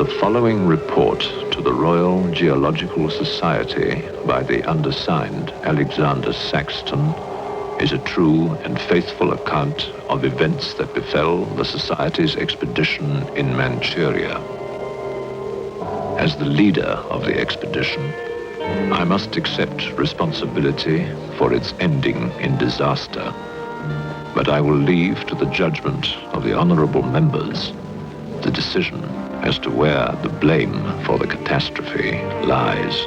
The following report to the Royal Geological Society by the undersigned Alexander Saxton is a true and faithful account of events that befell the Society's expedition in Manchuria. As the leader of the expedition, I must accept responsibility for its ending in disaster, but I will leave to the judgment of the honorable members the decision as to where the blame for the catastrophe lies.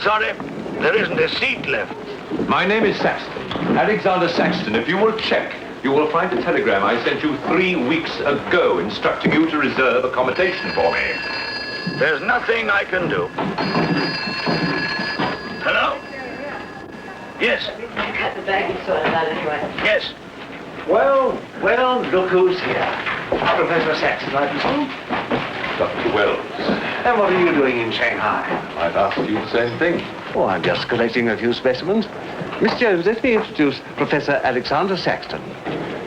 Sorry, there isn't a seat left. My name is Saxton, Alexander Saxton. If you will check, you will find a telegram I sent you 3 weeks ago instructing you to reserve accommodation for me. There's nothing I can do. Hello? Yes. Cut the baggage sorted out anyway. Yes. Well, look who's here. Professor Saxton, I presume? Dr. Wells. And what are you doing in Shanghai? I've asked you the same thing. Oh, I'm just collecting a few specimens. Miss Jones, let me introduce Professor Alexander Saxton.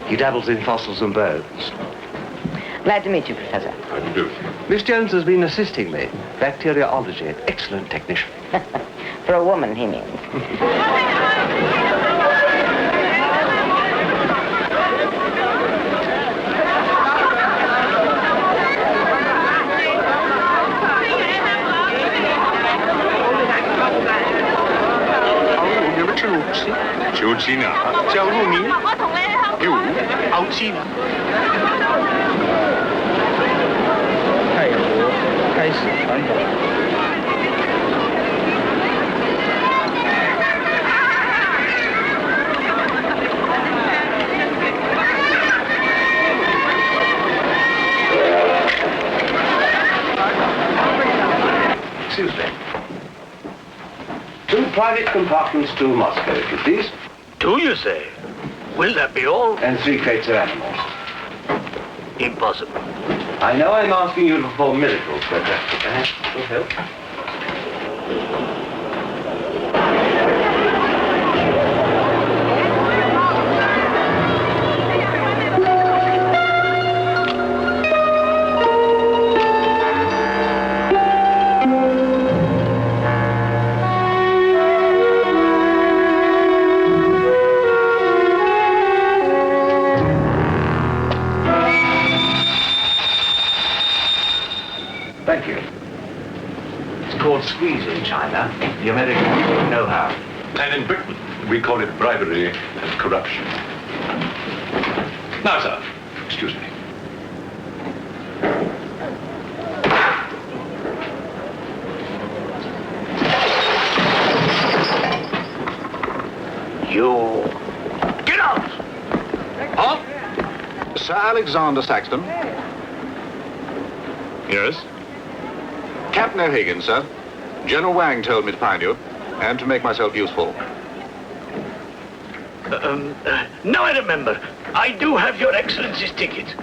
He dabbles in fossils and bones. Glad to meet you, Professor. How do you do? Miss Jones has been assisting me. Bacteriology, excellent technician. For a woman, he means.求知呢？叫入迷？有傲气呢？太阳国开始传统。Excuse me. 2 private compartments to Moscow, if you please. 2, you say? Will that be all? And 3 crates of animals. Impossible. I know I'm asking you to perform miracles, but perhaps it will help. The American people know how. And in Britain, we call it bribery and corruption. Now, sir, excuse me. You... Get out! Huh? Sir Alexander Saxton. Yes? Captain O'Higgins, sir. General Wang told me to find you, and to make myself useful. Now I remember. I do have your Excellency's ticket.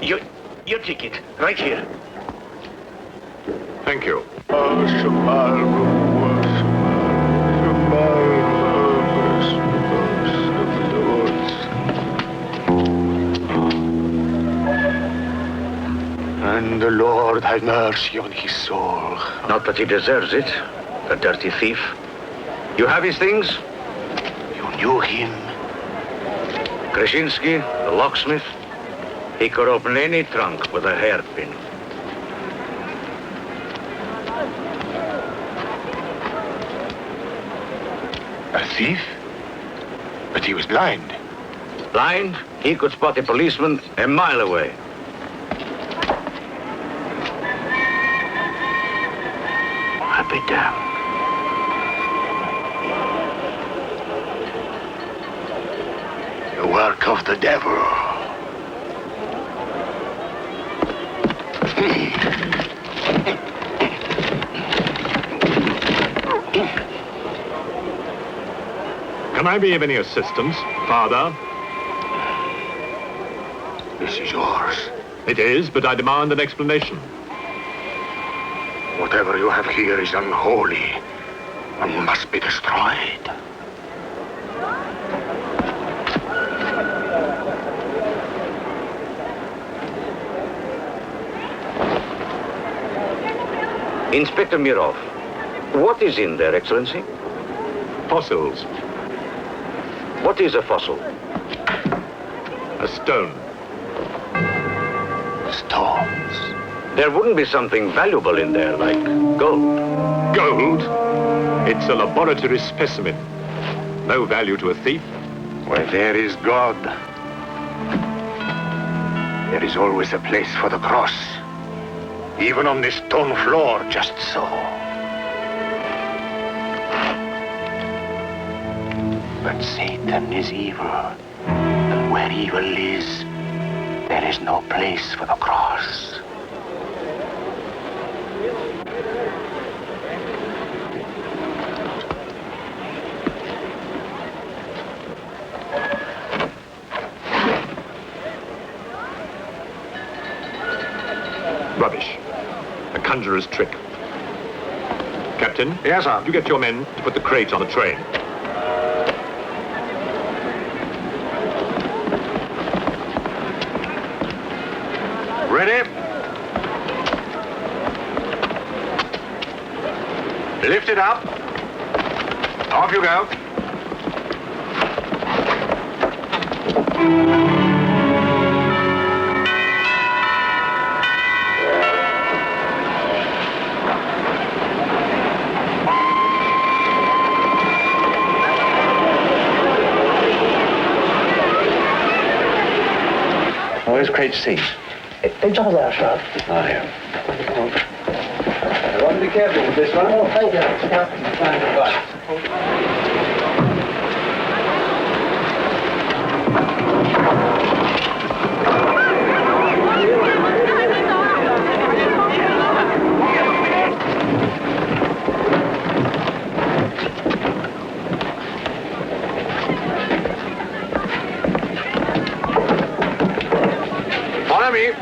Your ticket, right here. Thank you. And the Lord have mercy on his soul. Not that he deserves it, the dirty thief. You have his things? You knew him? Krasinski, the locksmith, he could open any trunk with a hairpin. A thief? But he was blind. Blind, he could spot a policeman a mile away. I'll be damned. The work of the devil. Can I be of any assistance, Father? This is yours. It is, but I demand an explanation. Whatever you have here is unholy and must be destroyed. Inspector Mirov, what is in there, Excellency? Fossils. What is a fossil? A stone. Stones. There wouldn't be something valuable in there, like gold. Gold? It's a laboratory specimen. No value to a thief. Where there is God, there is always a place for the cross. Even on this stone floor, just so. But Satan is evil. And where evil is, there is no place for the cross. Rubbish. A conjurer's trick. Captain? Yes, sir. You get your men to put the crate on the train. Ready? Lift it up. Off you go. Where's Crate C? It's all there, sir. Oh, here. I want to be careful with this one. Oh, thank you. Follow me.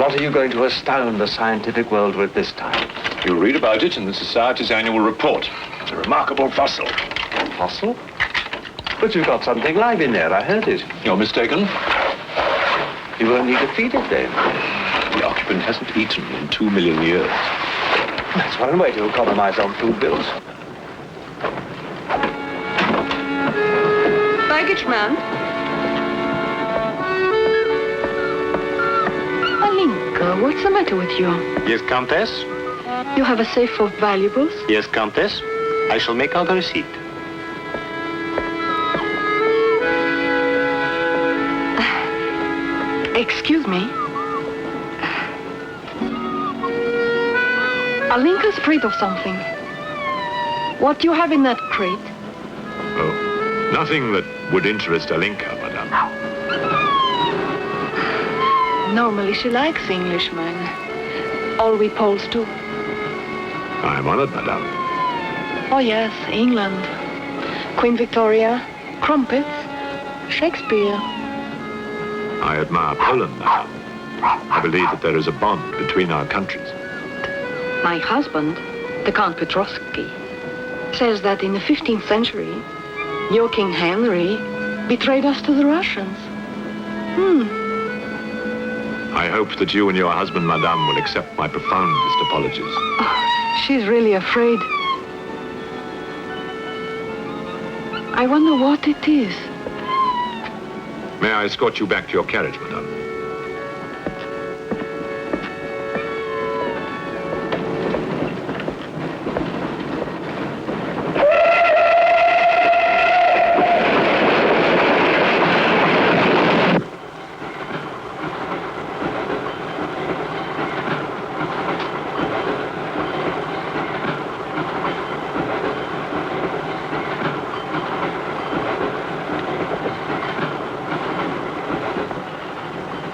what are you going to astound the scientific world with this time? You'll read about it in the Society's annual report. It's a remarkable fossil. Fossil? But you've got something live in there, I heard it. You're mistaken. You won't need to feed it then. The occupant hasn't eaten in 2 million years. That's one way to economize on food bills. Baggage man? Alinka, what's the matter with you? Yes, Countess? You have a safe full of valuables? Yes, Countess. I shall make out a receipt. Excuse me. Alinka's afraid of something. What do you have in that crate? Oh, nothing that would interest Alinka, madame. Normally she likes Englishmen. All we Poles do. I am honored, madame. Oh yes, England. Queen Victoria, crumpets, Shakespeare. I admire Poland, madame. I believe that there is a bond between our countries. My husband, the Count Petrovsky, says that in the 15th century, your King Henry betrayed us to the Russians. I hope that you and your husband, madame, will accept my profoundest apologies. Oh, she's really afraid. I wonder what it is. May I escort you back to your carriage, madame?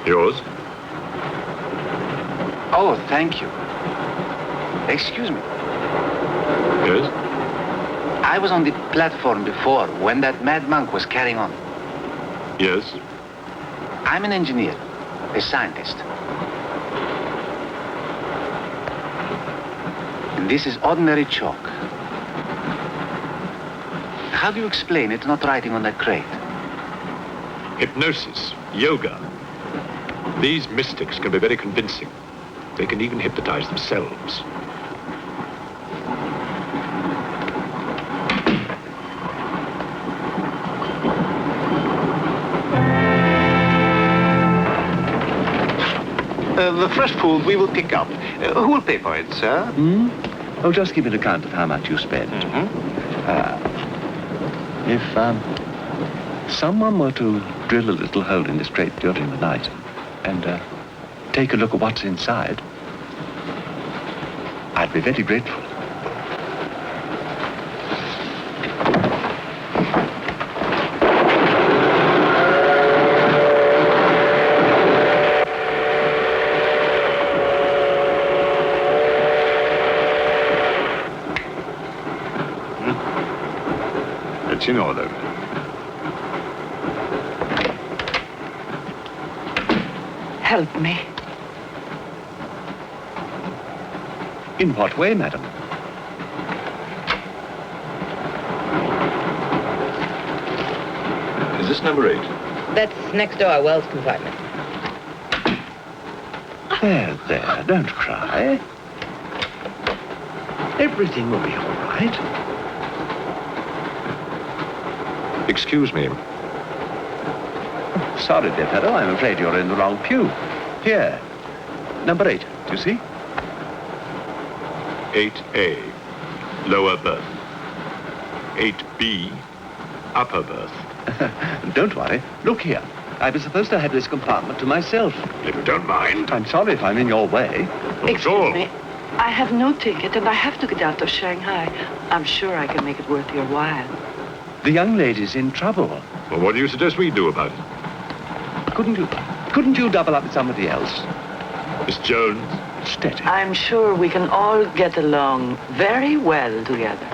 Yours? Oh, thank you. Excuse me. Yes? I was on the platform before when that mad monk was carrying on. Yes? I'm an engineer, a scientist. And this is ordinary chalk. How do you explain it not writing on that crate? Hypnosis, yoga. These mystics can be very convincing. They can even hypnotize themselves. The fresh food we will pick up. Who will pay for it, sir? Oh, just give an account of how much you spent. If someone were to drill a little hole in this crate during the night and take a look at what's inside, I'd be very grateful. It's in order. Help me. In what way, madam? Is this number 8? That's next door, Wells compartment. There, don't cry. Everything will be all right. Excuse me. Sorry, dear fellow, I'm afraid you're in the wrong pew. Here, number 8, do you see? 8A, lower berth. 8B, upper berth. Don't worry. Look here. I was supposed to have this compartment to myself. If you don't mind. I'm sorry if I'm in your way. Not at all. me. I have no ticket and I have to get out of Shanghai. I'm sure I can make it worth your while. The young lady's in trouble. Well, what do you suggest we do about it? Couldn't you double up with somebody else? Miss Jones? Steady. I'm sure we can all get along very well together.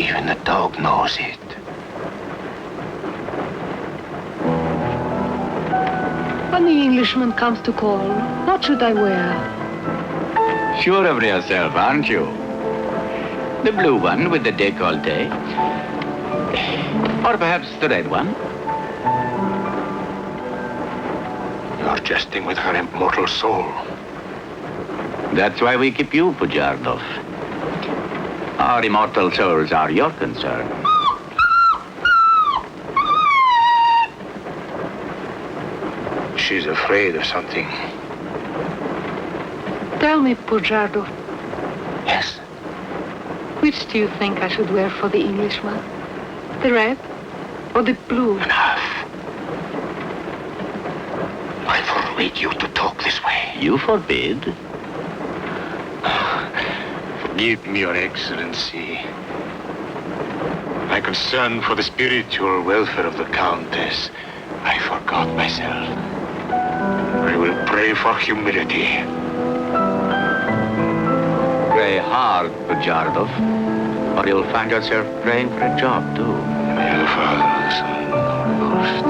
Even the dog knows it. When the Englishman comes to call, what should I wear? Sure of yourself, aren't you? The blue one with the décolleté. Or perhaps the red one. You're jesting with her immortal soul. That's why we keep you, Pujardov. Our immortal souls are your concern. She's afraid of something. Tell me, Pujardov, Yes. which do you think I should wear for the Englishman? The red or the blue? Enough. I forbid you to talk this way. You forbid? Forgive me, Your Excellency. My concern for the spiritual welfare of the Countess, I forgot myself. I will pray for humility. Pray hard, Pujardov, or you'll find yourself praying for a job, too. In the name of the Father, the Son, and the Holy Ghost.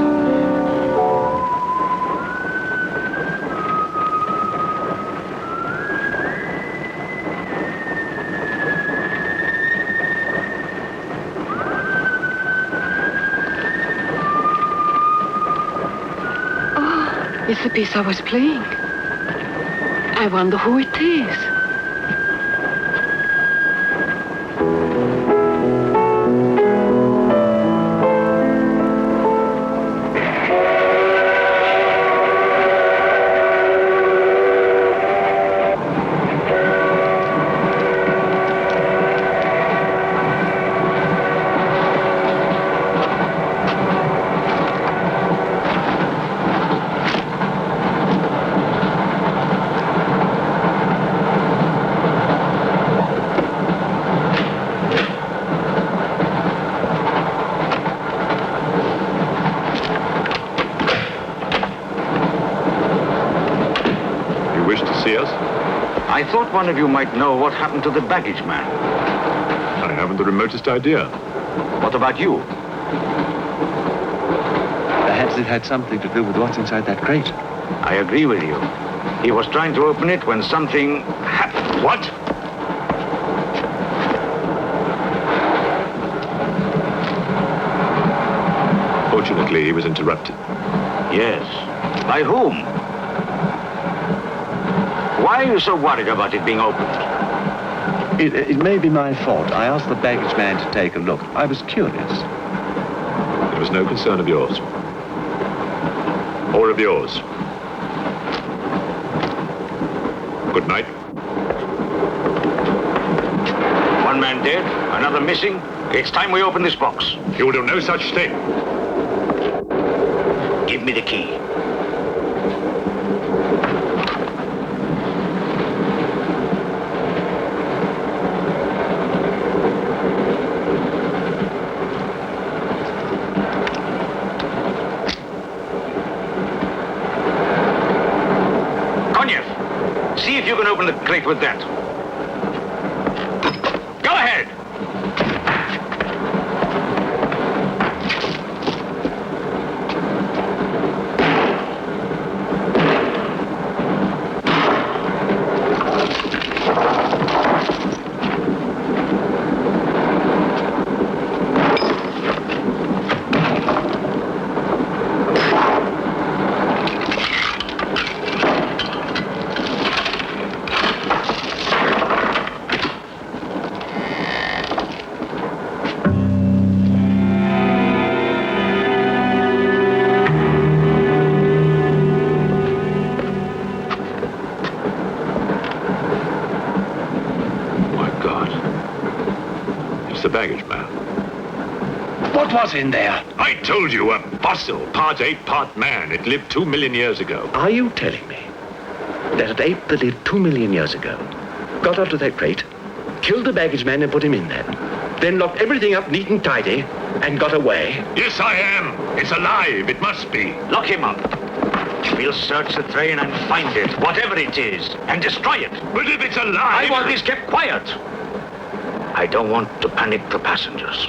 It's the piece I was playing. I wonder who it is. I thought one of you might know what happened to the baggage man. I haven't the remotest idea. What about you? Perhaps it had something to do with what's inside that crate. I agree with you. He was trying to open it when something happened. What? Fortunately, he was interrupted. Yes. By whom? Why are you so worried about it being opened? It may be my fault. I asked the baggage man to take a look. I was curious. It was no concern of yours. Or of yours. Good night. One man dead, another missing. It's time we open this box. You will do no such thing. Give me the key. See if you can open the crate with that. Go ahead! The baggage man. What was in there? I told you, a fossil, part ape, part man. It lived 2 million years ago. Are you telling me that an ape that lived 2 million years ago got onto that crate, killed the baggage man and put him in there, then locked everything up neat and tidy and got away? Yes, I am. It's alive. It must be. Lock him up. We'll search the train and find it, whatever it is, and destroy it. But if it's alive... I want this kept quiet. I don't want to panic the passengers.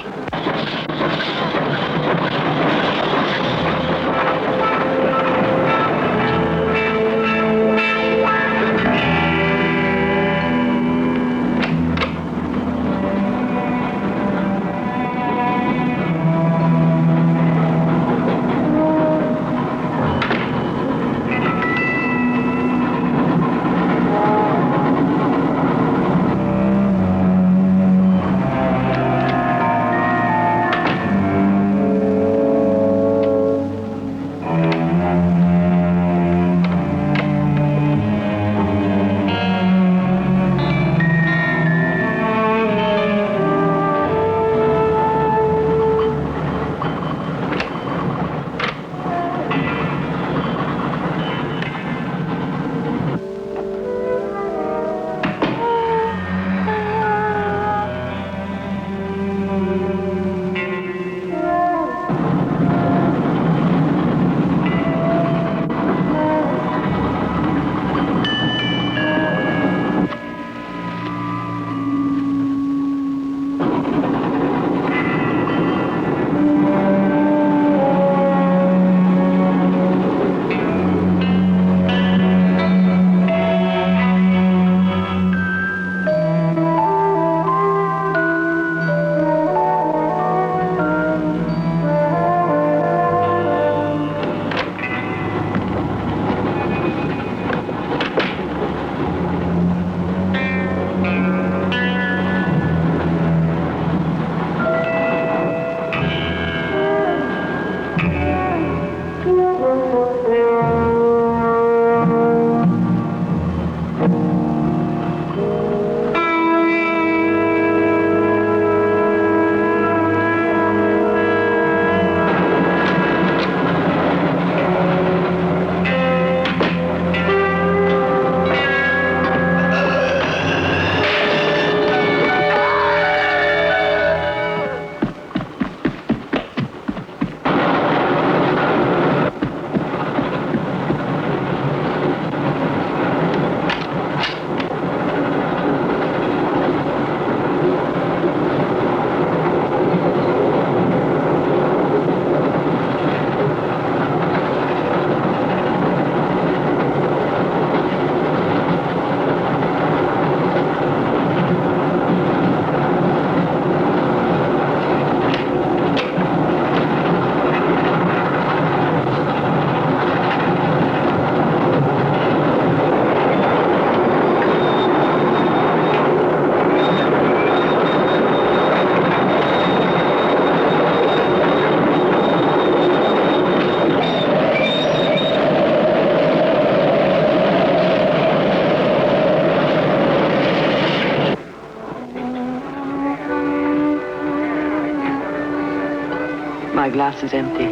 My glass is empty.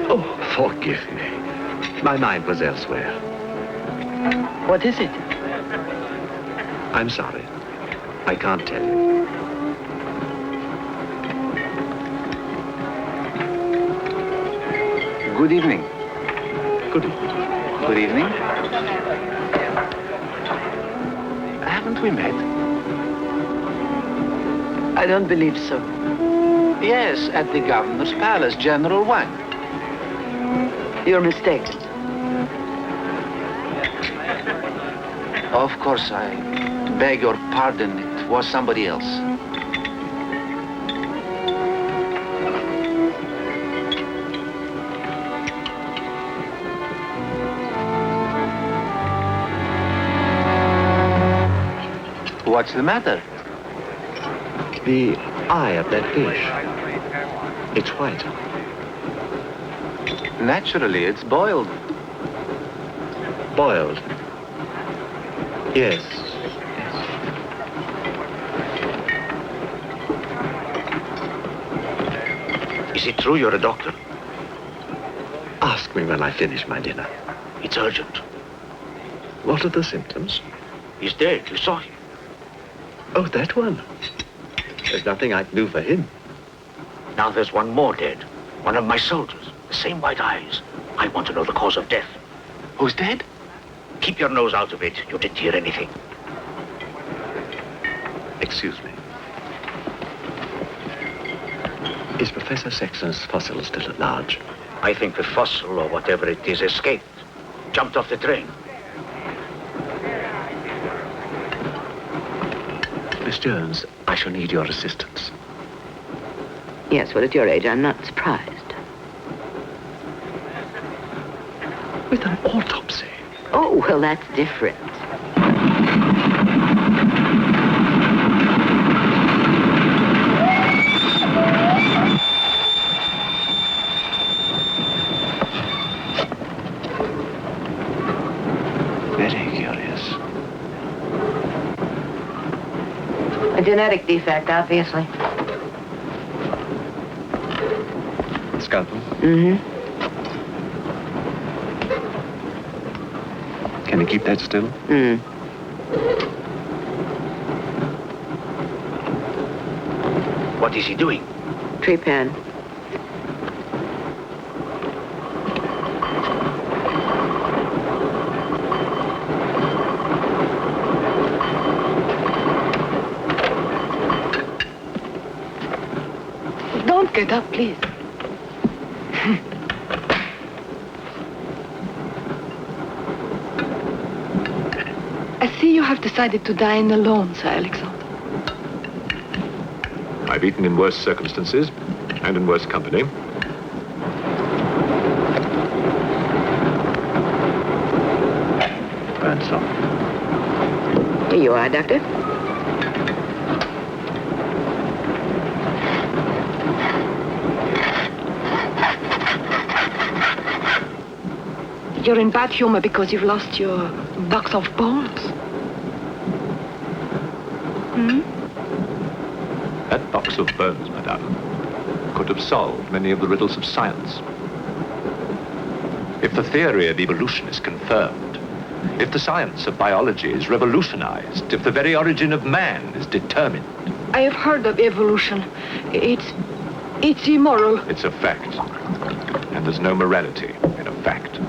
Oh, forgive me. My mind was elsewhere. What is it? I'm sorry. I can't tell you. Good evening. Good evening. Good evening. Haven't we met? I don't believe so. Yes, at the governor's palace, General Wang. You're mistaken. Of course, I beg your pardon. It was somebody else. What's the matter? The eye of that fish. It's white. Naturally, it's boiled. Boiled. Yes. Is it true you're a doctor? Ask me when I finish my dinner. It's urgent. What are the symptoms? He's dead. You saw him. Oh, that one. There's nothing I can do for him. Now there's one more dead. One of my soldiers. The same white eyes. I want to know the cause of death. Who's dead? Keep your nose out of it. You didn't hear anything. Excuse me. Is Professor Sexton's fossil still at large? I think the fossil, or whatever it is, escaped. Jumped off the train. Miss Jones, I shall need your assistance. Yes, well, at your age, I'm not surprised. With an autopsy. Oh, well, that's different. Very curious. A genetic defect, obviously. Scalpel? Mm-hmm. Can you keep that still? Mm. What is he doing? Tree pen. Don't get up, please. I see you have decided to dine alone, Sir Alexander. I've eaten in worse circumstances and in worse company. Burnsome. Here you are, Doctor. You're in bad humor because you've lost your box of balls. Hmm? That box of bones, madame, could have solved many of the riddles of science. If the theory of evolution is confirmed, if the science of biology is revolutionized, if the very origin of man is determined. I have heard of evolution. It's immoral. It's a fact. And there's no morality in a fact.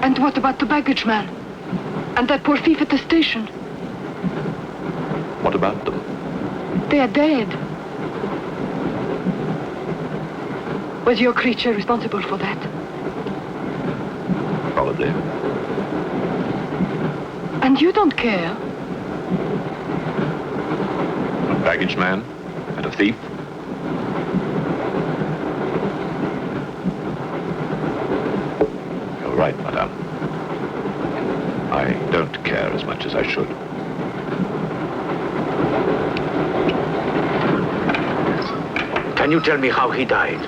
And what about the baggage man? And that poor thief at the station? What about them? They are dead. Was your creature responsible for that? Probably. And you don't care? A baggage man and a thief? You're right, madame. I don't care as much as I should. Can you tell me how he died?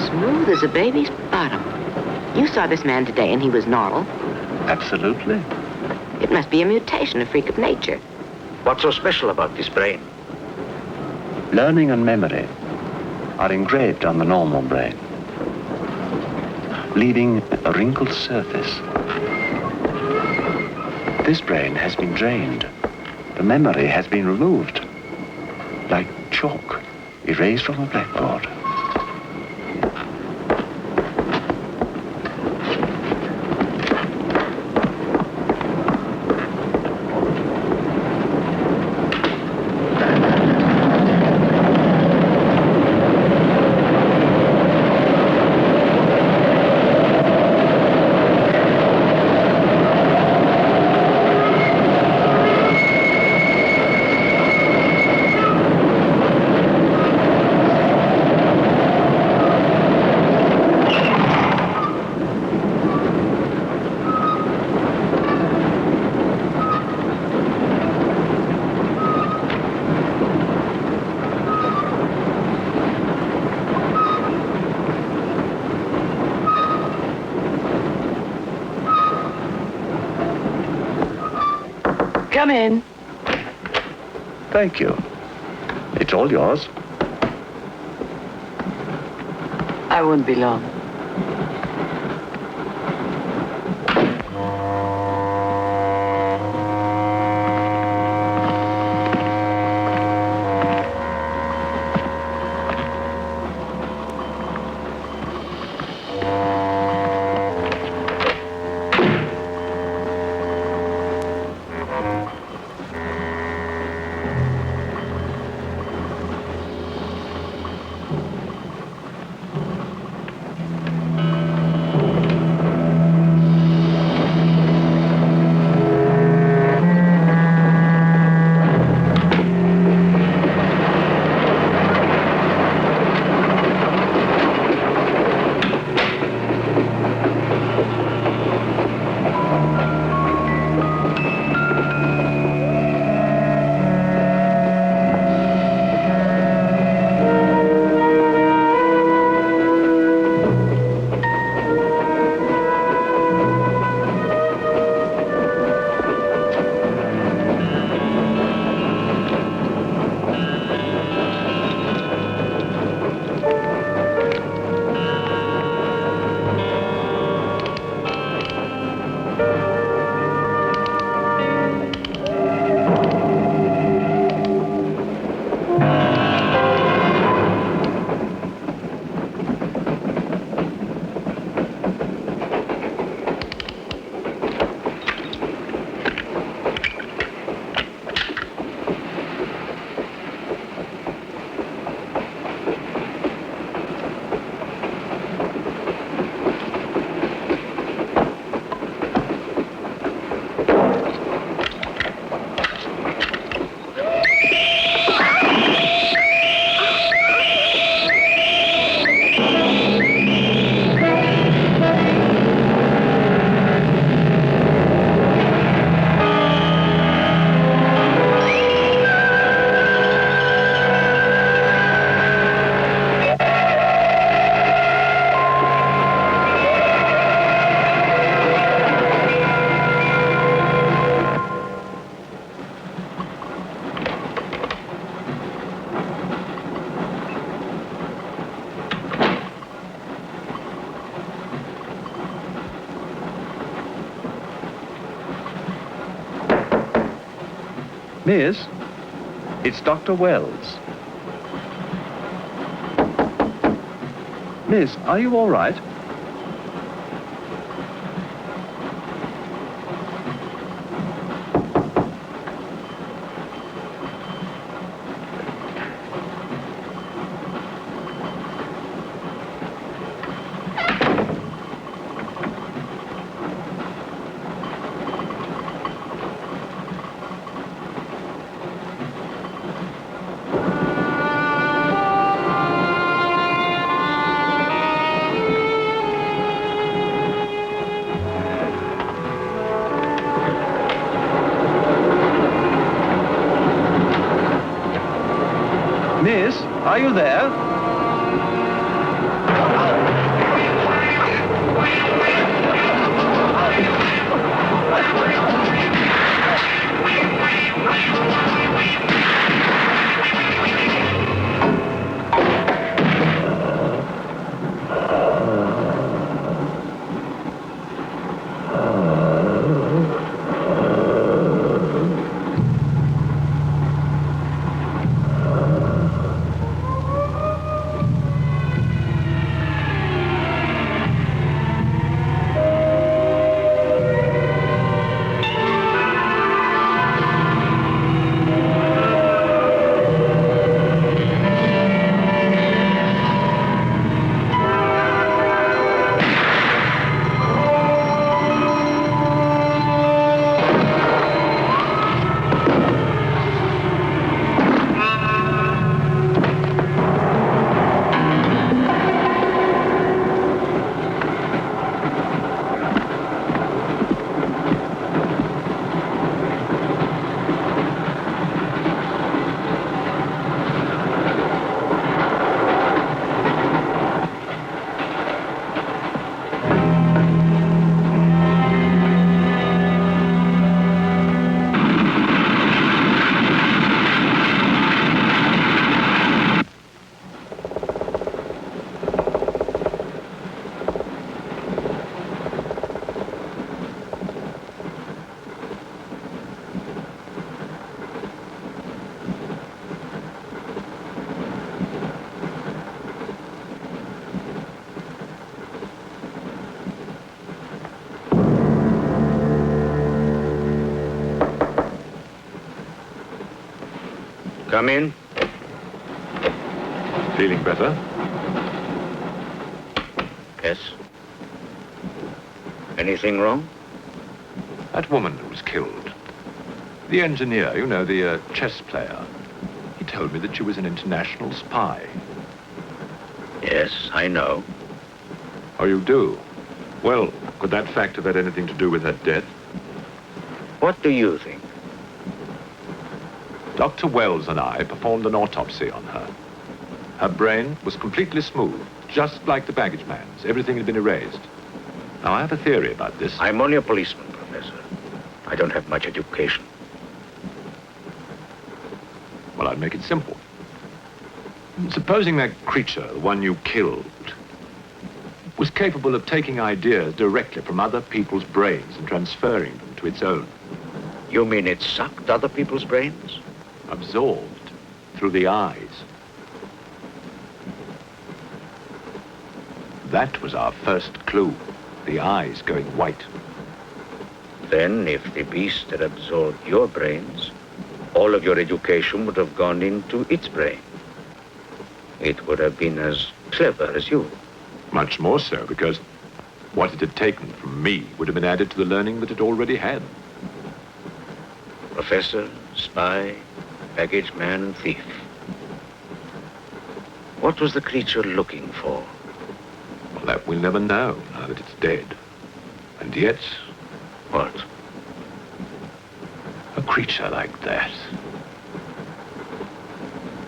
Smooth as a baby's bottom. You saw this man today and he was normal. Absolutely. It must be a mutation, a freak of nature. What's so special about this brain? Learning and memory are engraved on the normal brain, leaving a wrinkled surface. This brain has been drained. The memory has been removed, like chalk erased from a blackboard. Come in. Thank you. It's all yours. I won't be long. Miss, it's Dr. Wells. Miss, are you all right? Miss, are you there? Come in. Feeling better? Yes. Anything wrong? That woman who was killed. The engineer, you know, the chess player. He told me that she was an international spy. Yes, I know. Oh, you do? Well, could that fact have had anything to do with her death? What do you think? Dr. Wells and I performed an autopsy on her. Her brain was completely smooth, just like the baggage man's. Everything had been erased. Now, I have a theory about this. I'm only a policeman, Professor. I don't have much education. Well, I'd make it simple. Supposing that creature, the one you killed, was capable of taking ideas directly from other people's brains and transferring them to its own. You mean it sucked other people's brains? Absorbed through the eyes. That was our first clue, the eyes going white. Then, if the beast had absorbed your brains, all of your education would have gone into its brain. It would have been as clever as you. Much more so, because what it had taken from me would have been added to the learning that it already had. Professor, spy, baggage man, and thief. What was the creature looking for? Well, that we'll never know, now that it's dead. And yet... What? A creature like that.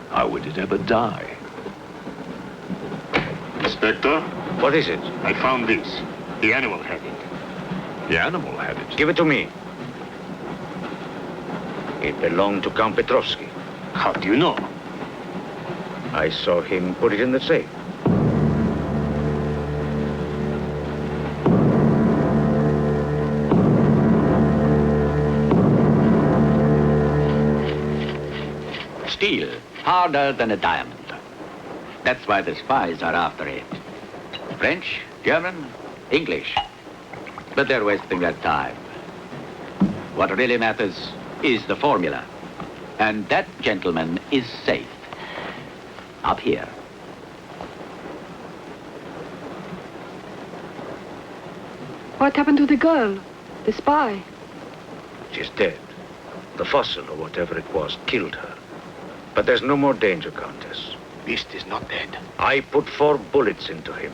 How would it ever die? Inspector? What is it? I found this. The animal had it. The animal had it. Give it to me. It belonged to Count Petrovsky. How do you know? I saw him put it in the safe. Steel, harder than a diamond. That's why the spies are after it. French, German, English. But they're wasting their time. What really matters is the formula. And that, gentleman, is safe. Up here. What happened to the girl? The spy? She's dead. The fossil, or whatever it was, killed her. But there's no more danger, Countess. Beast is not dead. I put 4 bullets into him.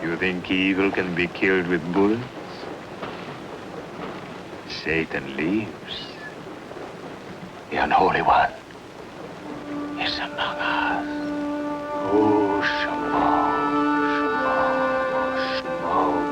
You think evil can be killed with bullets? Satan lives. The Unholy One is among us. Oh, Shema, Shema, Shema.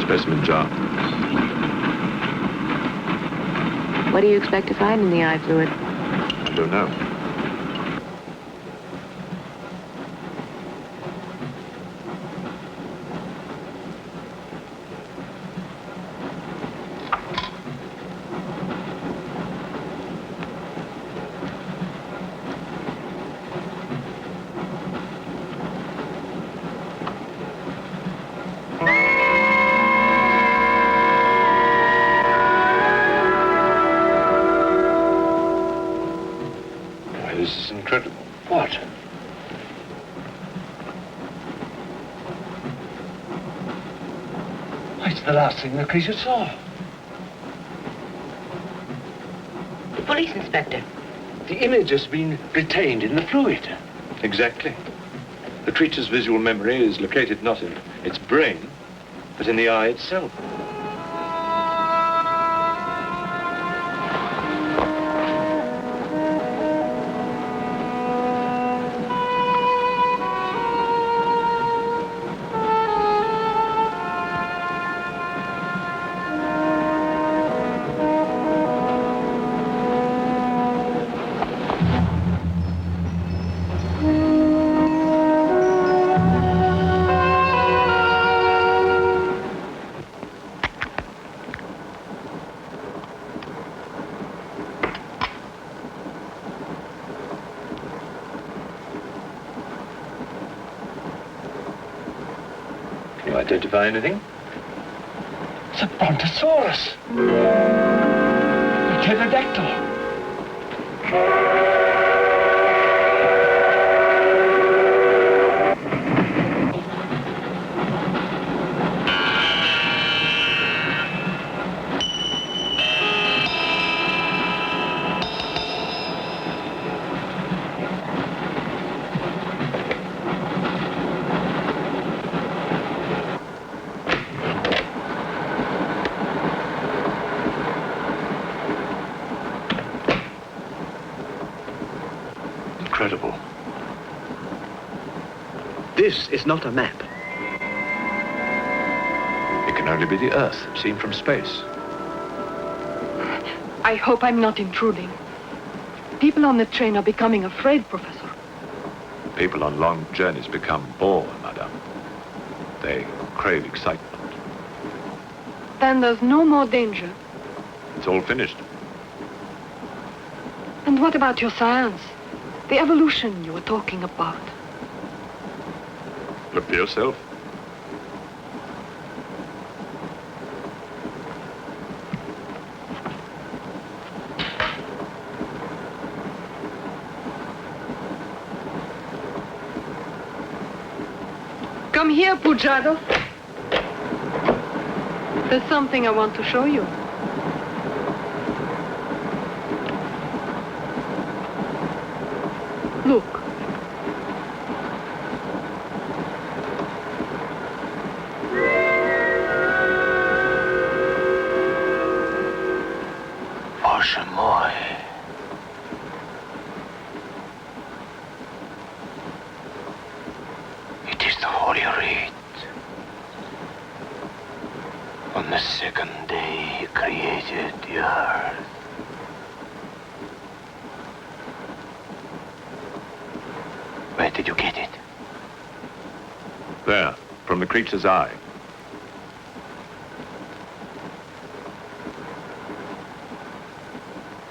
Specimen jar. What do you expect to find in the eye fluid? I don't know. This is incredible. What? It's the last thing the creature saw. The police inspector. The image has been retained in the fluid. Exactly. The creature's visual memory is located not in its brain, but in the eye itself. Can you identify anything? It's a brontosaurus. A pterodactyl. Incredible. This is not a map. It can only be the Earth, seen from space. I hope I'm not intruding. People on the train are becoming afraid, Professor. People on long journeys become bored, madame. They crave excitement. Then there's no more danger. It's all finished. And what about your science? The evolution you were talking about. Look for yourself. Come here, Pujado. There's something I want to show you. Look. Bоже мой. It is the Holy Writ. On the second day he created the earth. Where did you get it? There, from the creature's eye.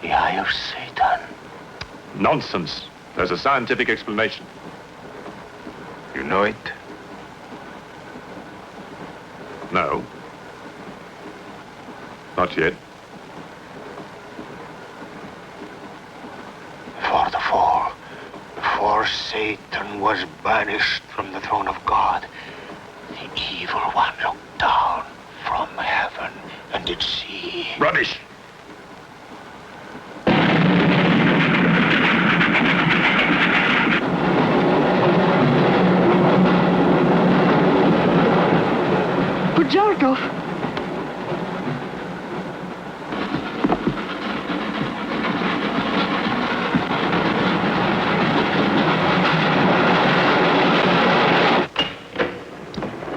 The eye of Satan. Nonsense. There's a scientific explanation. You know it? No. Not yet. For the fall, before Satan was banished from the throne of God, the evil one looked down from heaven and did see. Rubbish! Pujarkov!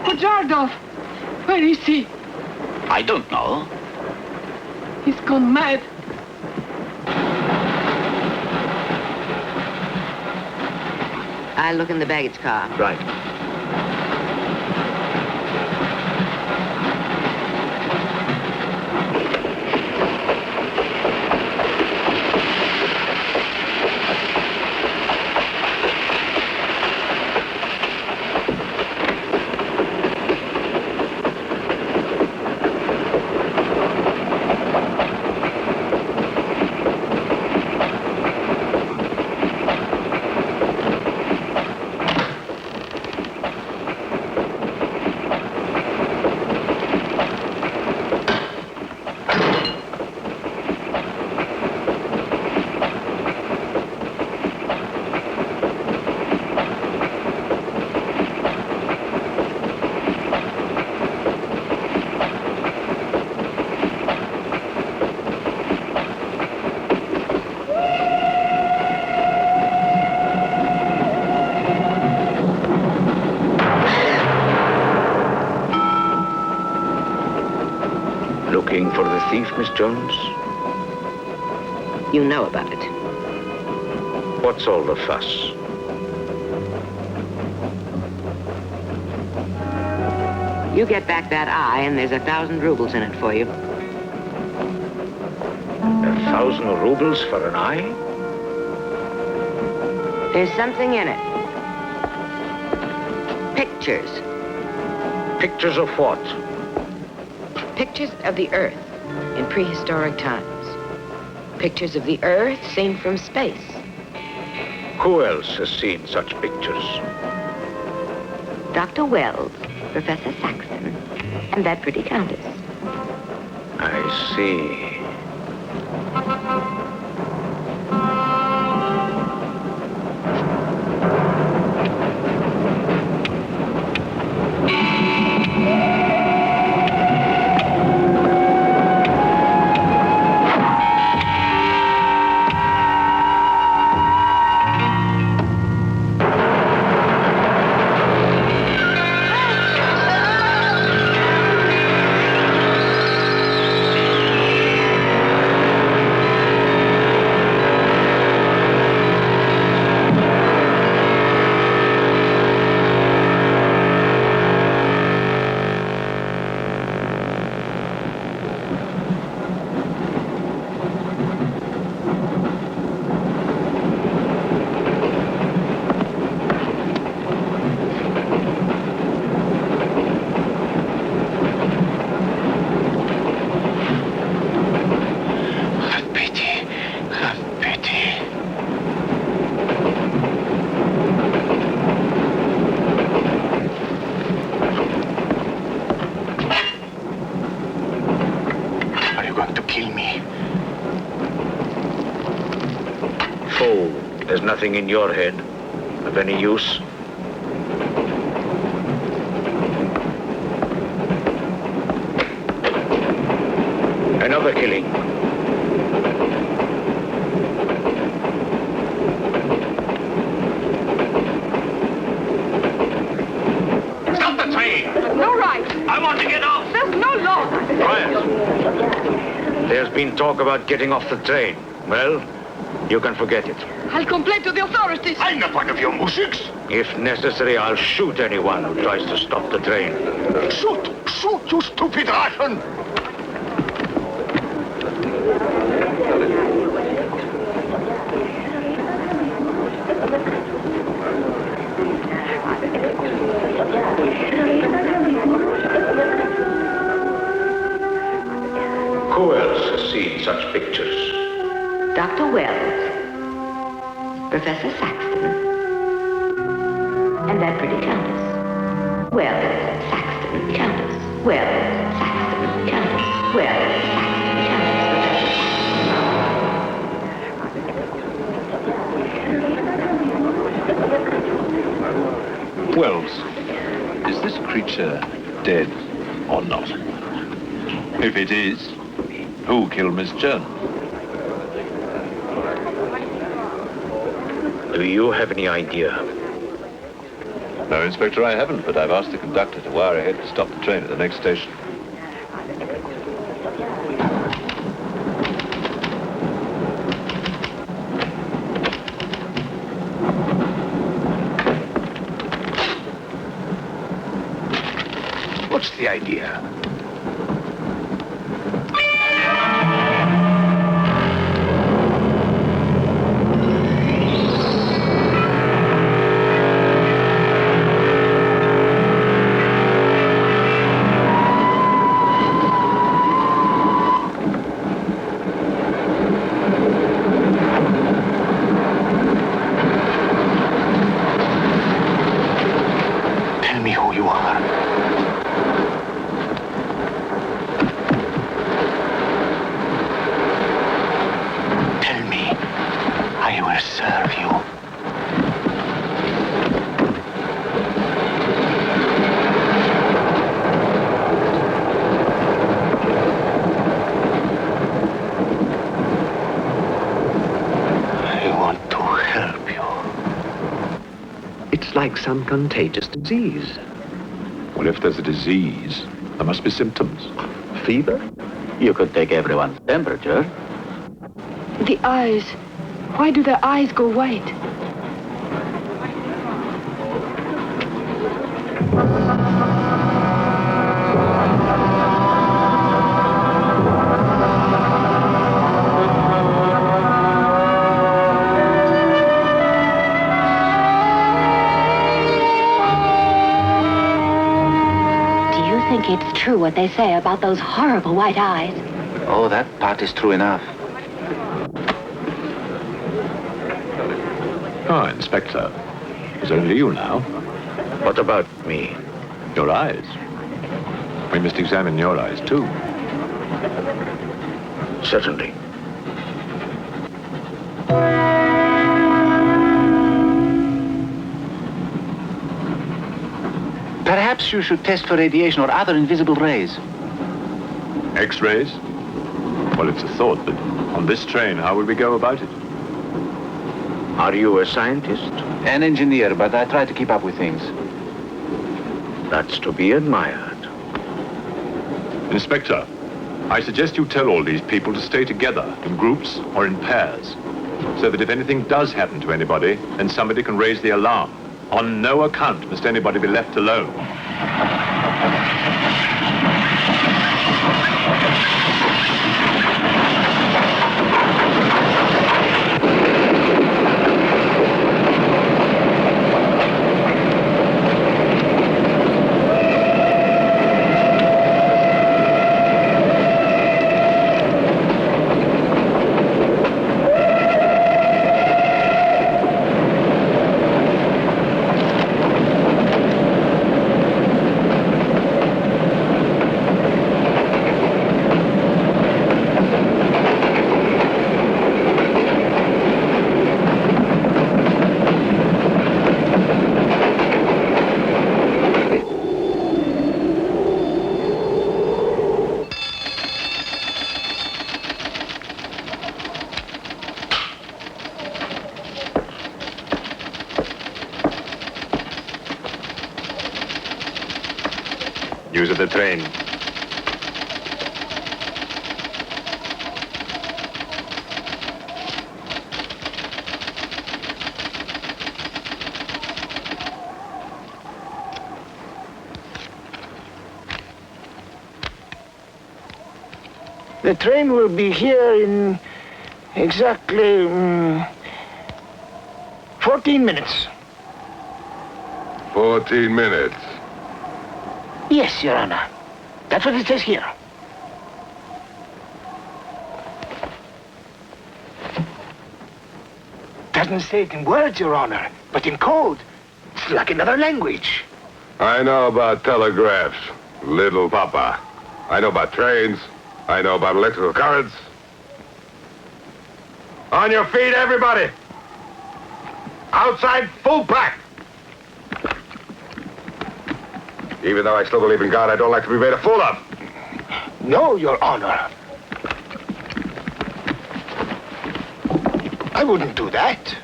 Pujarkov! Where is he? I don't know. He's gone mad. I'll look in the baggage car. Right. Looking for the thief, Miss Jones? You know about it. What's all the fuss? You get back that eye, and there's 1,000 rubles in it for you. 1,000 rubles for an eye? There's something in it. Pictures. Pictures of what? Pictures of the Earth in prehistoric times. Pictures of the Earth seen from space. Who else has seen such pictures? Dr. Wells, Professor Saxon, and that pretty countess. I see. Are you going to kill me? Food. There's nothing in your head of any use. Another killing. Stop the train! No right. I want to get off! There's no law. Quiet. There's been talk about getting off the train. Well, you can forget it. I'll complain to the authorities. I'm not one of your musics. If necessary, I'll shoot anyone who tries to stop the train. Shoot! Shoot, you stupid Russian! Who else has seen such pictures? Dr. Wells, Professor Saxton, and that pretty countess. Wells, Saxton, countess. Wells, Saxton, countess. Wells, Saxton, countess. Wells, is this creature dead or not? If it is, who killed Miss Jones? Do you have any idea? No, Inspector, I haven't, but I've asked the conductor to wire ahead to stop the train at the next station. What's the idea? Tell me who you are. Tell me, I will serve you. I want to help you. It's like some contagious disease. Well, if there's a disease, there must be symptoms. Fever? You could take everyone's temperature. The eyes. Why do their eyes go white? Do you think it's true what they say about those horrible white eyes? Oh, that part is true enough. Oh, Inspector. It's only you now. What about me? Your eyes. We must examine your eyes, too. Certainly. Perhaps you should test for radiation or other invisible rays. X-rays? Well, it's a thought, but on this train, how will we go about it? Are you a scientist? An engineer, but I try to keep up with things. That's to be admired. Inspector, I suggest you tell all these people to stay together, in groups or in pairs, so that if anything does happen to anybody, then somebody can raise the alarm. On no account must anybody be left alone. News of the train. The train will be here in exactly 14 minutes. 14 minutes. Yes, Your Honor. That's what it says here. Doesn't say it in words, Your Honor, but in code. It's like another language. I know about telegraphs, little papa. I know about trains. I know about electrical currents. On your feet, everybody! Outside, full pack! Even though I still believe in God, I don't like to be made a fool of. No, Your Honor. I wouldn't do that.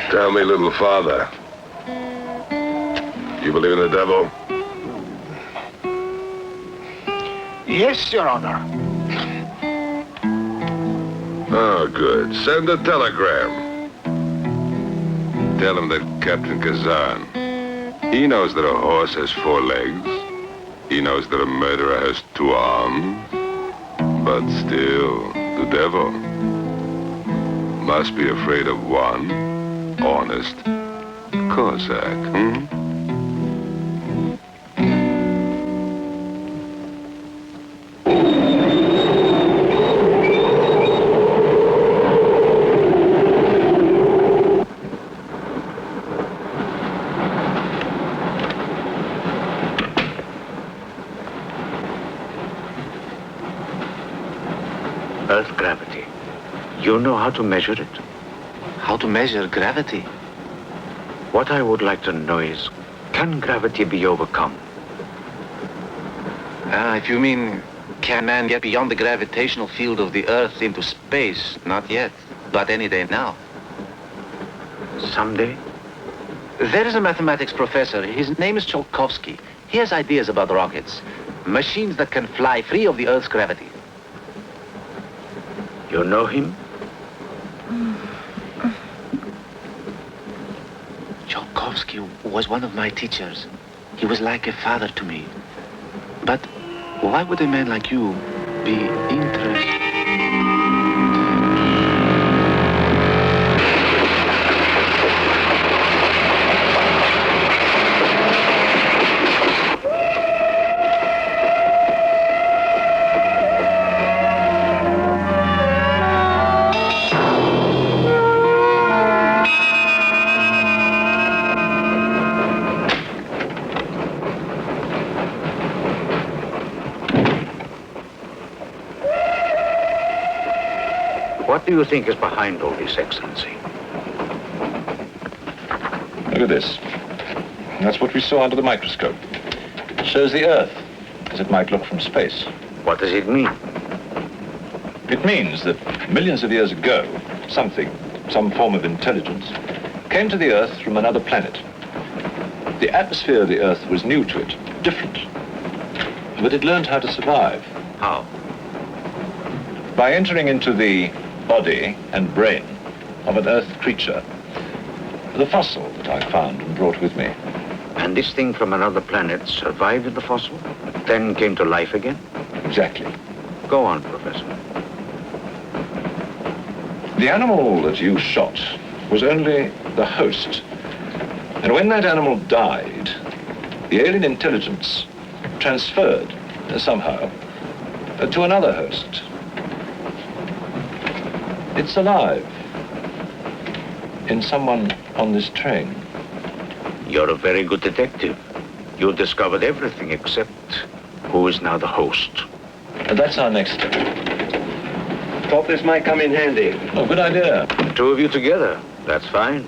Tell me, little father. You believe in the devil? Yes, Your Honor. Oh, good. Send a telegram. Tell him that Captain Kazan, he knows that a horse has 4 legs. He knows that a murderer has 2 arms. But still, the devil must be afraid of one honest Cossack, Earth gravity. You know how to measure it? How to measure gravity? What I would like to know is, can gravity be overcome? If you mean, can man get beyond the gravitational field of the Earth into space? Not yet, but any day now. Someday? There is a mathematics professor. His name is Tsiolkovsky. He has ideas about rockets. Machines that can fly free of the Earth's gravity. You know him? Tsiolkovsky was one of my teachers. He was like a father to me. But why would a man like you be interested? What do you think is behind all this, Excellency? Look at this. That's what we saw under the microscope. It shows the Earth as it might look from space. What does it mean? It means that millions of years ago, some form of intelligence, came to the Earth from another planet. The atmosphere of the Earth was new to it, different. But it learned how to survive. How? By entering into the body and brain of an Earth creature. The fossil that I found and brought with me. And this thing from another planet survived the fossil, then came to life again? Exactly. Go on, Professor. The animal that you shot was only the host. And when that animal died, the alien intelligence transferred somehow to another host. It's alive in someone on this train. You're a very good detective. You discovered everything except who is now the host. And that's our next step. Thought this might come in handy. Oh, good idea. The 2 of you together, that's fine.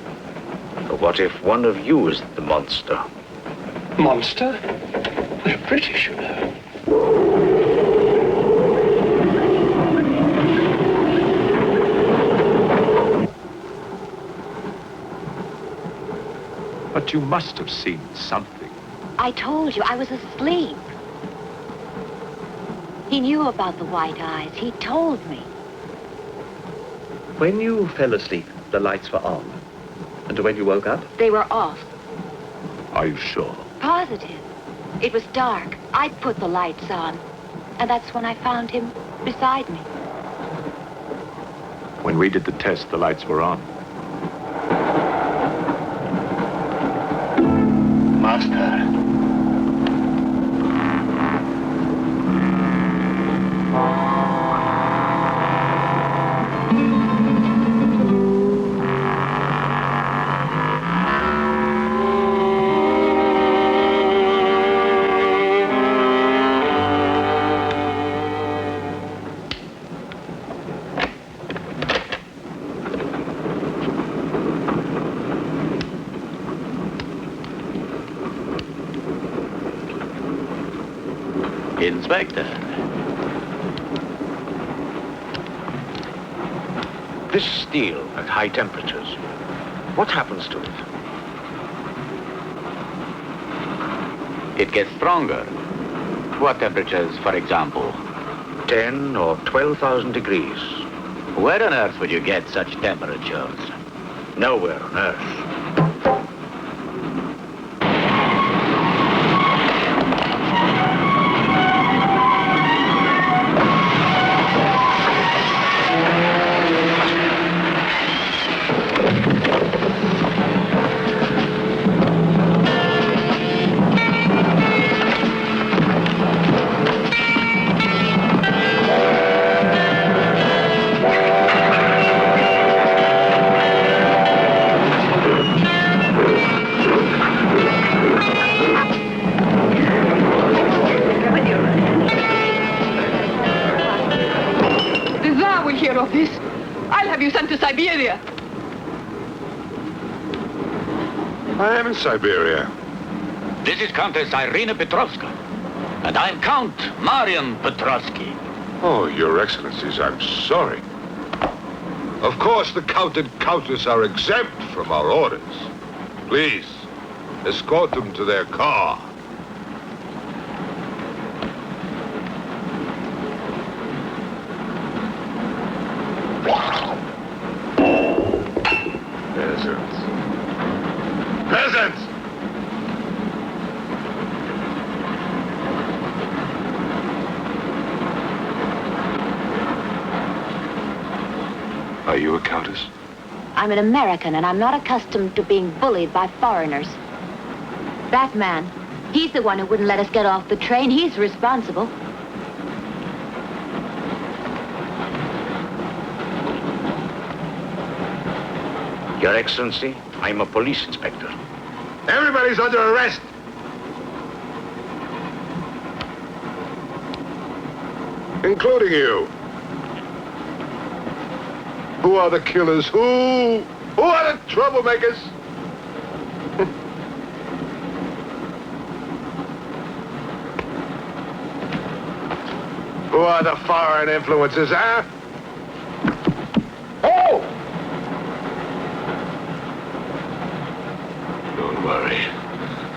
But what if one of you is the monster? Monster? We're British, you know. What But you must have seen something. I told you I was asleep. He knew about the white eyes. He told me. When you fell asleep, the lights were on. And when you woke up? They were off. Are you sure? Positive. It was dark. I'd put the lights on. And that's when I found him beside me. When we did the test, the lights were on. Master. Inspector. This steel at high temperatures, what happens to it? It gets stronger. What temperatures, for example? 10 or 12,000 degrees. Where on earth would you get such temperatures? Nowhere on earth. Of this, I'll have you sent to Siberia. I am in Siberia. This is Countess Irina Petrovska. And I'm Count Marian Petrovsky. Oh, Your Excellencies, I'm sorry. Of course, the Count and Countess are exempt from our orders. Please, escort them to their car. Peasants. Peasants! Are you a countess? I'm an American, and I'm not accustomed to being bullied by foreigners. That man, he's the one who wouldn't let us get off the train. He's responsible. Your Excellency, I'm a police inspector. Everybody's under arrest! Including you. Who are the killers? Who are the troublemakers? Who are the foreign influences, huh? Oh! Don't worry.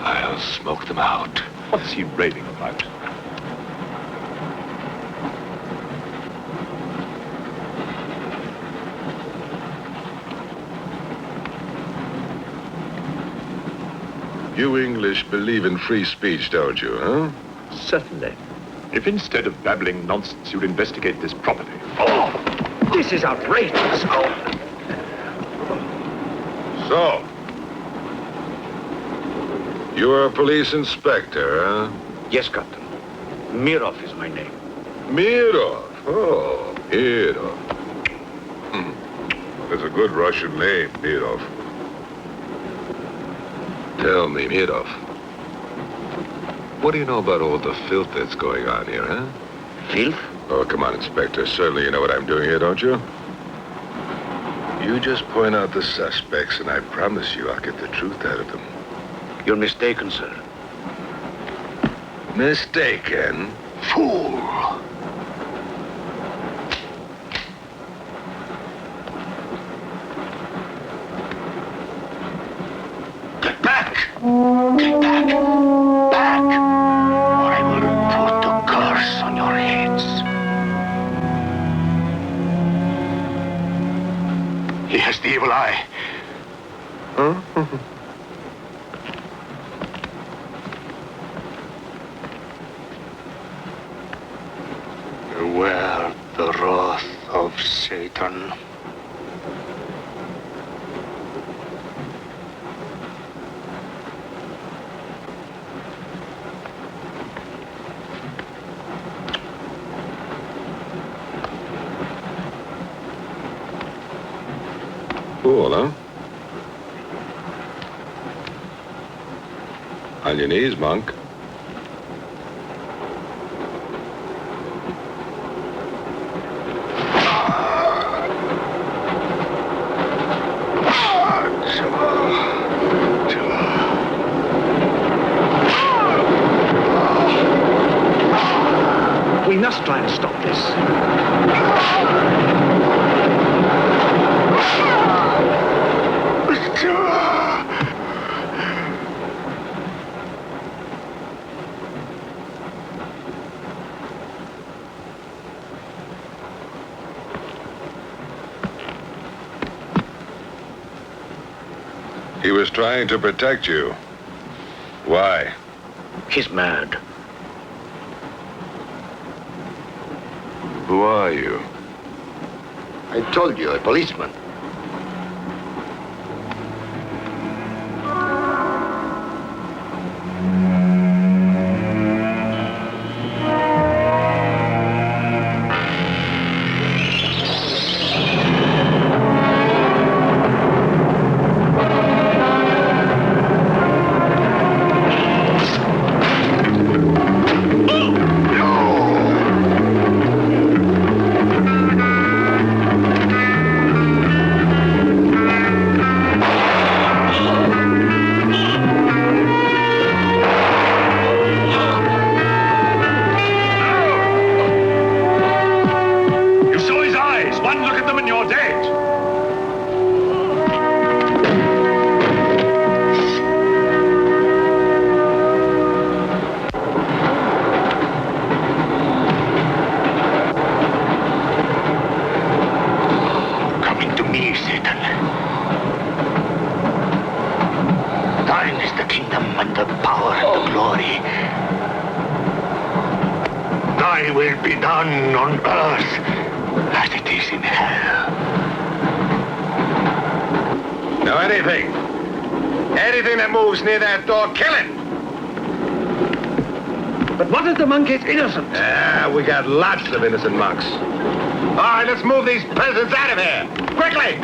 I'll smoke them out. What's he raving about? You English believe in free speech, don't you, huh? Certainly. If instead of babbling nonsense, you'd investigate this properly. Oh! This is outrageous! Oh. So, you are a police inspector, huh? Yes, Captain. Mirov is my name. Mirov? Oh, Mirov. That's a good Russian name, Mirov. Tell me, Mirov, what do you know about all the filth that's going on here, huh? Filth? Oh, come on, Inspector. Certainly you know what I'm doing here, don't you? You just point out the suspects, and I promise you I'll get the truth out of them. You're mistaken, sir. Mistaken? Fool! Get back! the evil eye. Huh? Beware the wrath of Satan. Cool, huh? On your knees, monk. We must try and stop this. He was trying to protect you. Why? He's mad. Who are you? I told you, a policeman. Anything that moves near that door, kill it! But what if the monk is innocent? We got lots of innocent monks. All right, let's move these peasants out of here. Quickly!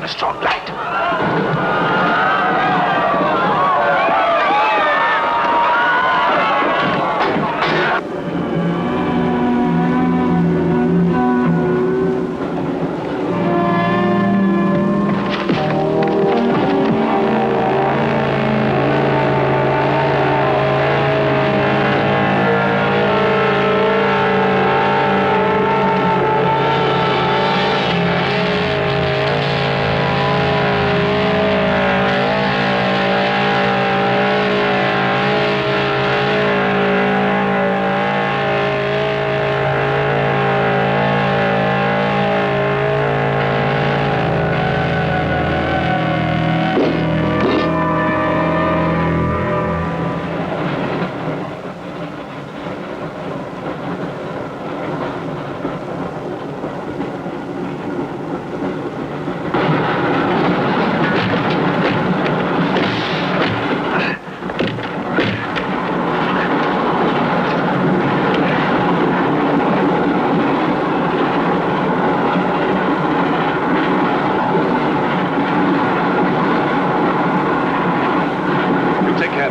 a strong light.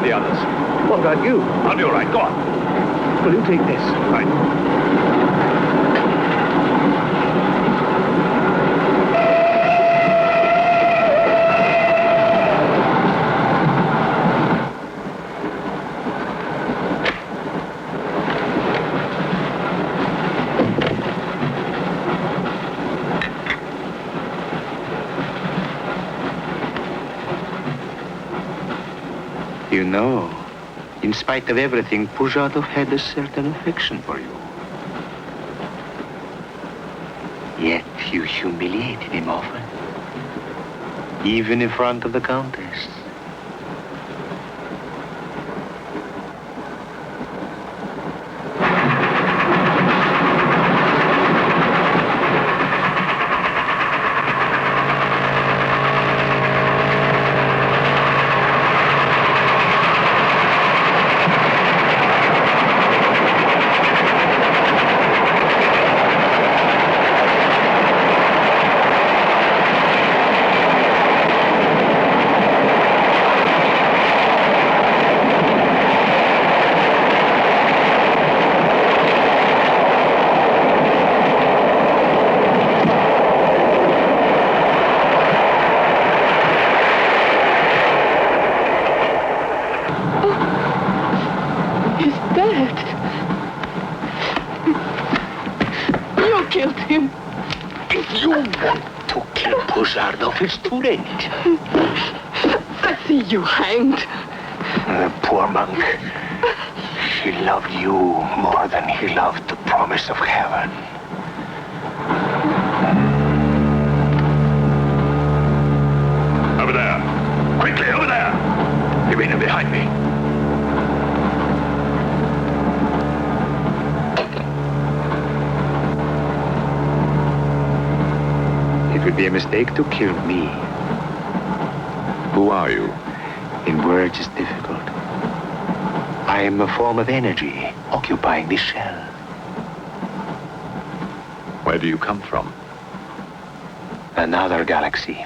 The others. What about you? I'll be all right. Go on. Will you take this? Right. You know, in spite of everything, Pujatov had a certain affection for you. Yet you humiliated him often, even in front of the Countess. It's too late. I see you hanged. The poor monk. He loved you more than he loved the promise of heaven. Over there. Quickly, over there. Irina, behind me. It would be a mistake to kill me. Who are you? In words, it's difficult. I am a form of energy occupying this shell. Where do you come from? Another galaxy.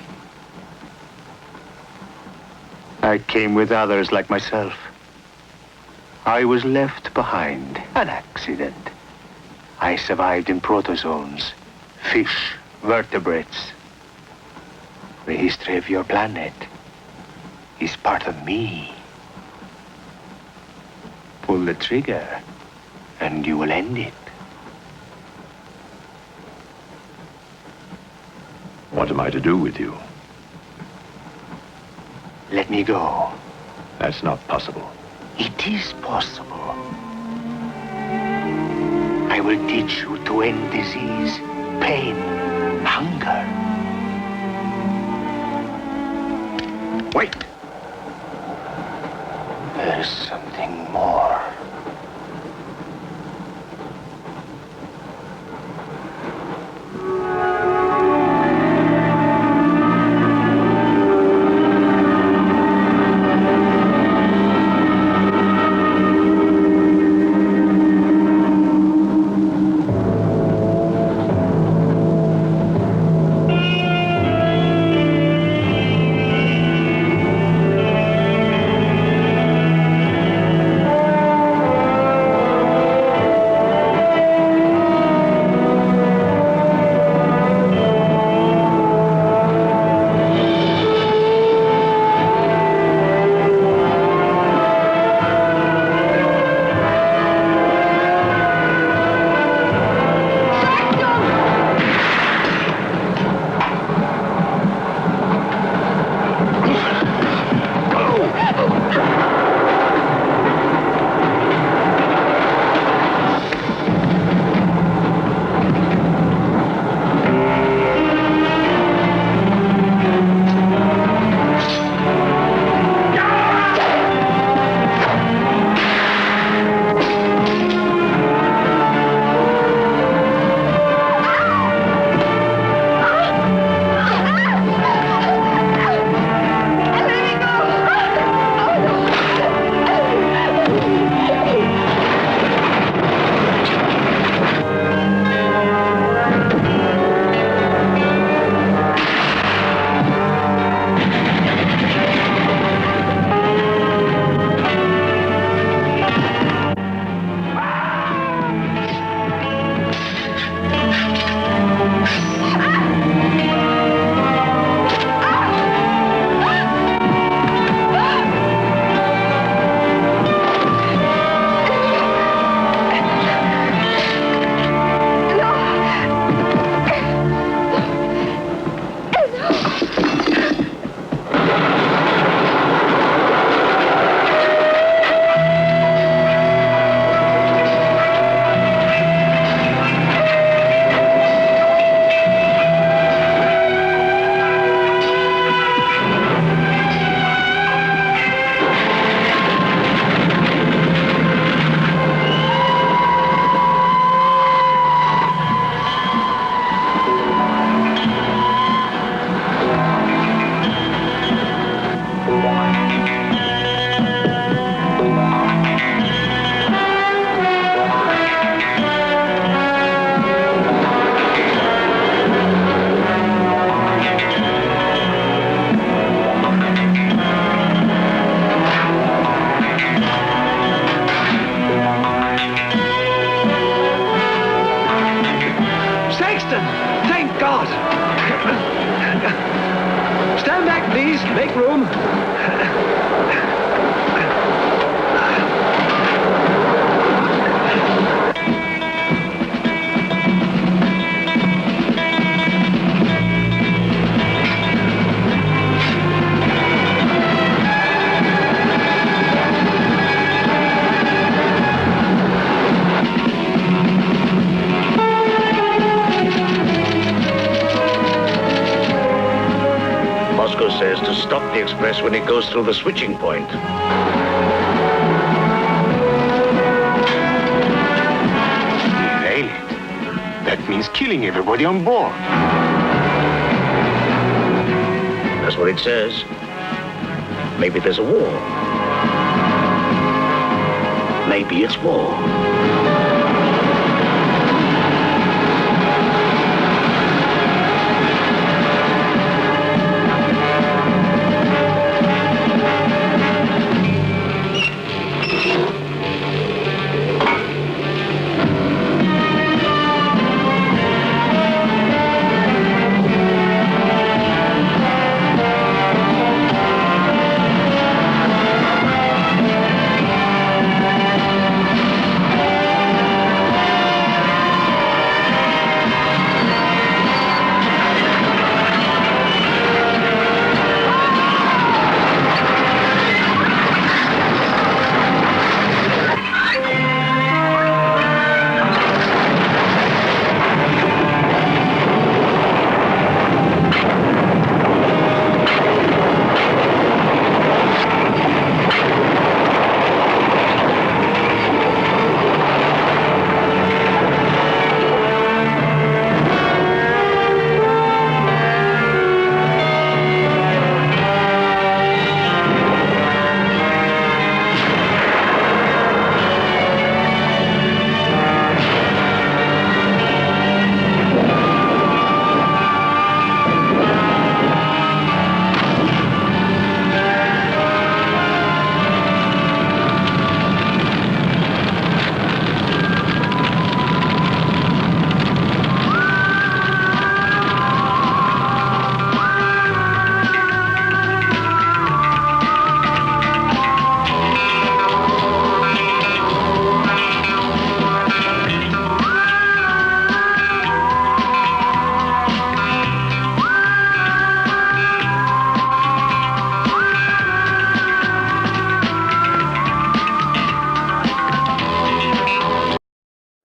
I came with others like myself. I was left behind. An accident. I survived in protozoans, fish, vertebrates. The history of your planet is part of me. Pull the trigger, and you will end it. What am I to do with you? Let me go. That's not possible. It is possible. I will teach you to end disease, pain, hunger. Wait. There's something more. please. Make room. Moscow says to stop the express when it goes through the switching point. Derail it. That means killing everybody on board. That's what it says. Maybe there's a war. Maybe it's war.